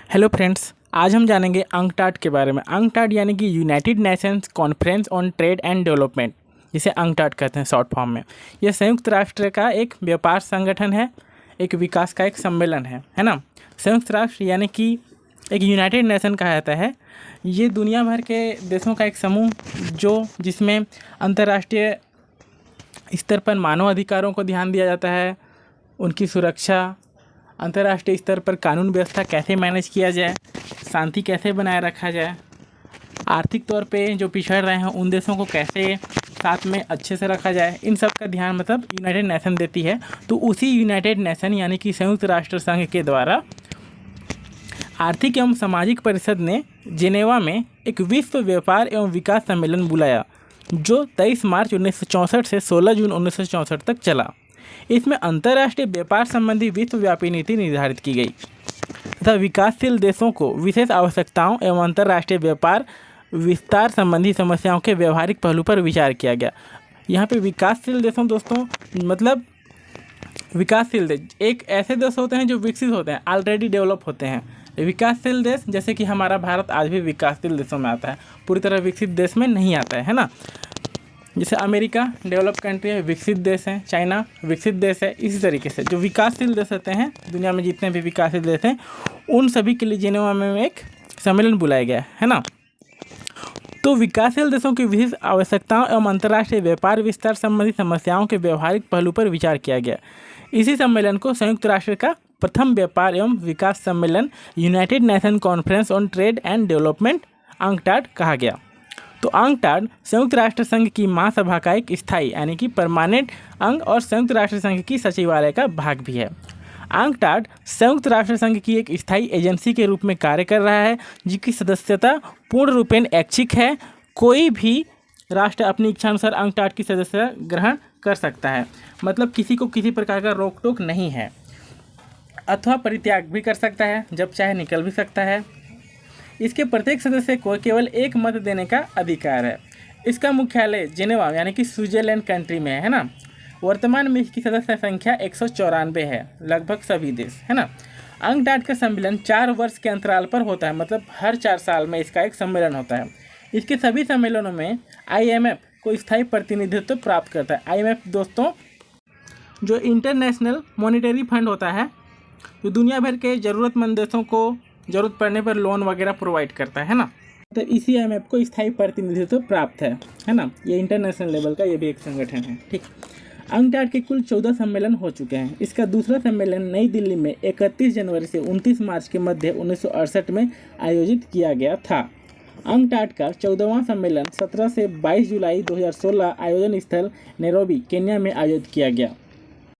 Hello friends, आज हम जानेंगे अंकटाड के बारे में। अंकटाड यानी कि United Nations conference on trade and development, जिसे अंकटाड कहते हैं शॉर्ट फॉर्म में। यह संयुक्त राष्ट्र का एक व्यापार संगठन है, एक विकास का एक सम्मेलन है ना। संयुक्त राष्ट्र यानी कि एक यूनाइटेड नेशन कहा जाता है। ये दुनिया भर के देशों का एक समूह जिसमें अंतर्राष्ट्रीय स्तर पर मानव अधिकारों को ध्यान दिया जाता है, उनकी सुरक्षा, अंतर्राष्ट्रीय स्तर पर कानून व्यवस्था कैसे मैनेज किया जाए, शांति कैसे बनाए रखा जाए, आर्थिक तौर पे जो पिछड़ रहे हैं उन देशों को कैसे साथ में अच्छे से रखा जाए, इन सब का ध्यान मतलब यूनाइटेड नेशन देती है। तो उसी यूनाइटेड नेशन यानी कि संयुक्त राष्ट्र संघ के द्वारा आर्थिक एवं सामाजिक परिषद ने जिनेवा में एक विश्व व्यापार एवं विकास सम्मेलन बुलाया, जो 23 मार्च 1964 से 16 जून 1964 तक चला। इसमें अंतर्राष्ट्रीय व्यापार संबंधी विश्वव्यापी नीति निर्धारित की गई तथा विकासशील देशों को विशेष आवश्यकताओं एवं अंतर्राष्ट्रीय व्यापार विस्तार संबंधी समस्याओं के व्यवहारिक पहलू पर विचार किया गया। यहाँ पे विकासशील देशों दोस्तों मतलब विकासशील देश एक ऐसे देश होते हैं जो विकसित होते हैं, ऑलरेडी डेवलप होते हैं। विकासशील देश जैसे कि हमारा भारत आज भी विकासशील देशों में आता है, पूरी तरह विकसित देश में नहीं आता है ना। जैसे अमेरिका डेवलप कंट्री है, विकसित देश है, चाइना विकसित देश है। इसी तरीके से जो विकासशील देश होते हैं, दुनिया में जितने भी विकासशील देश हैं, उन सभी के लिए जिनेवा में एक सम्मेलन बुलाया गया है ना। तो विकासशील देशों की विशेष आवश्यकताओं एवं अंतर्राष्ट्रीय व्यापार विस्तार संबंधी समस्याओं के व्यवहारिक पहलू पर विचार किया गया। इसी सम्मेलन को संयुक्त राष्ट्र का प्रथम व्यापार एवं विकास सम्मेलन United nation conference on trade and development UNCTAD कहा गया। तो अंकटाड संयुक्त राष्ट्र संघ की महासभा का एक स्थायी यानी कि परमानेंट अंग और संयुक्त राष्ट्र संघ की सचिवालय का भाग भी है। अंकटाड संयुक्त राष्ट्र संघ की एक स्थायी एजेंसी के रूप में कार्य कर रहा है, जिसकी सदस्यता पूर्ण रूपेण ऐच्छिक है। कोई भी राष्ट्र अपनी इच्छानुसार अंकटाड की सदस्यता ग्रहण कर सकता है, मतलब किसी को किसी प्रकार का रोक टोक नहीं है, अथवा परित्याग भी कर सकता है, जब चाहे निकल भी सकता है। इसके प्रत्येक सदस्य को केवल एक मत देने का अधिकार है। इसका मुख्यालय जिनेवा यानी कि स्विट्जरलैंड कंट्री में है ना। वर्तमान में इसकी सदस्य संख्या 194 है, लगभग सभी देश है ना। अंकटाड का सम्मेलन 4 वर्ष के अंतराल पर होता है, मतलब हर 4 साल में इसका एक सम्मेलन होता है। इसके सभी सम्मेलनों में IMF को स्थायी प्रतिनिधित्व प्राप्त करता है। IMF दोस्तों जो इंटरनेशनल मॉनेटरी फंड होता है, जो दुनिया भर के ज़रूरतमंद देशों को जरूरत पड़ने पर लोन वगैरह प्रोवाइड करता है ना। तो इसी IMF को स्थायी प्रतिनिधित्व प्राप्त है ना। ये इंटरनेशनल लेवल का ये भी एक संगठन है, ठीक। अंकटाड के कुल 14 सम्मेलन हो चुके हैं। इसका दूसरा सम्मेलन नई दिल्ली में 31 जनवरी से 29 मार्च के मध्य 1968 में आयोजित किया गया था। अंकटाड का 14वां सम्मेलन 17 से 22 जुलाई 2016 आयोजन स्थल नैरोबी केन्या में आयोजित किया गया।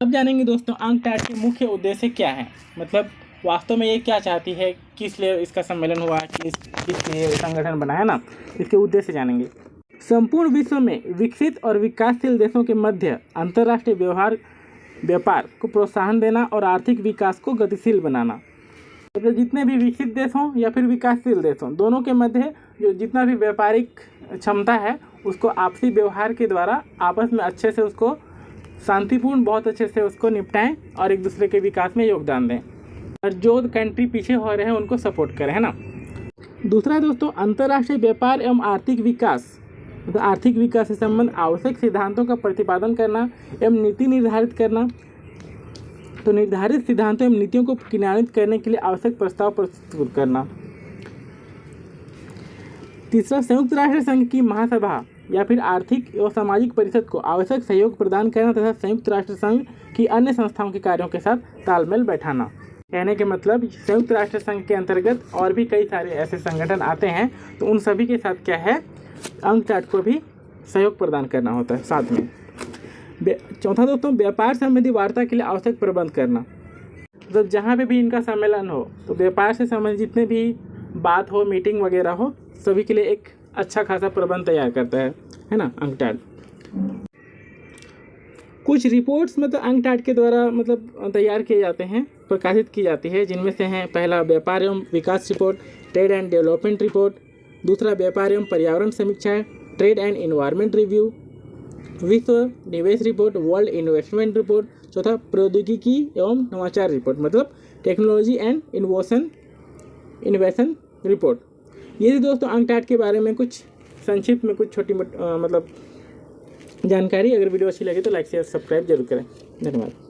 अब जानेंगे दोस्तों अंकटाड के मुख्य उद्देश्य क्या है, मतलब वास्तव में ये क्या चाहती है, किस लिए इसका सम्मेलन हुआ, किस लिए संगठन बना है ना, इसके उद्देश्य जानेंगे। संपूर्ण विश्व में विकसित और विकासशील देशों के मध्य अंतर्राष्ट्रीय व्यापार को प्रोत्साहन देना और आर्थिक विकास को गतिशील बनाना। तो जितने भी विकसित देश हों या फिर विकासशील देश हों, दोनों के मध्य जो जितना भी व्यापारिक क्षमता है, उसको आपसी व्यवहार के द्वारा आपस में अच्छे से उसको शांतिपूर्ण बहुत अच्छे से उसको निपटाएं और एक दूसरे के विकास में योगदान दें, और जो कंट्री पीछे हो रहे हैं उनको सपोर्ट करें, है ना। दूसरा दोस्तों अंतर्राष्ट्रीय व्यापार एवं आर्थिक विकास, मतलब आर्थिक विकास से संबंध आवश्यक सिद्धांतों का प्रतिपादन करना एवं नीति निर्धारित करना। तो निर्धारित सिद्धांतों एवं नीतियों को क्रियान्वित करने के लिए आवश्यक प्रस्ताव प्रस्तुत करना। तीसरा संयुक्त राष्ट्र संघ की महासभा या फिर आर्थिक एवं सामाजिक परिषद को आवश्यक सहयोग प्रदान करना तथा संयुक्त राष्ट्र संघ की अन्य संस्थाओं के कार्यों के साथ तालमेल बैठाना। कहने के मतलब संयुक्त राष्ट्र संघ के अंतर्गत और भी कई सारे ऐसे संगठन आते हैं, तो उन सभी के साथ क्या है, अंकटाड को भी सहयोग प्रदान करना होता है साथ में। चौथा दोस्तों व्यापार संबंधी वार्ता के लिए आवश्यक प्रबंध करना। तो जहाँ पे भी इनका सम्मेलन हो, तो व्यापार से संबंधित जितने भी बात हो, मीटिंग वगैरह हो, सभी के लिए एक अच्छा खासा प्रबंध तैयार करता है ना अंकटाड। कुछ रिपोर्ट्स मतलब अंकटाड के द्वारा मतलब तैयार किए जाते हैं, प्रकाशित की जाती है, जिनमें से हैं पहला व्यापार एवं विकास रिपोर्ट, ट्रेड एंड डेवलपमेंट रिपोर्ट। दूसरा व्यापार एवं पर्यावरण समीक्षा है, ट्रेड एंड इन्वायरमेंट रिव्यू। विश्व निवेश रिपोर्ट, वर्ल्ड इन्वेस्टमेंट रिपोर्ट। चौथा प्रौद्योगिकी एवं नवाचार रिपोर्ट, मतलब टेक्नोलॉजी एंड इनोवेशन इन्वेस्टन रिपोर्ट। ये थी दोस्तों अंकटाड के बारे में कुछ संक्षिप्त में कुछ छोटी मतलब जानकारी। अगर वीडियो अच्छी लगे तो लाइक शेयर सब्सक्राइब जरूर करें। धन्यवाद।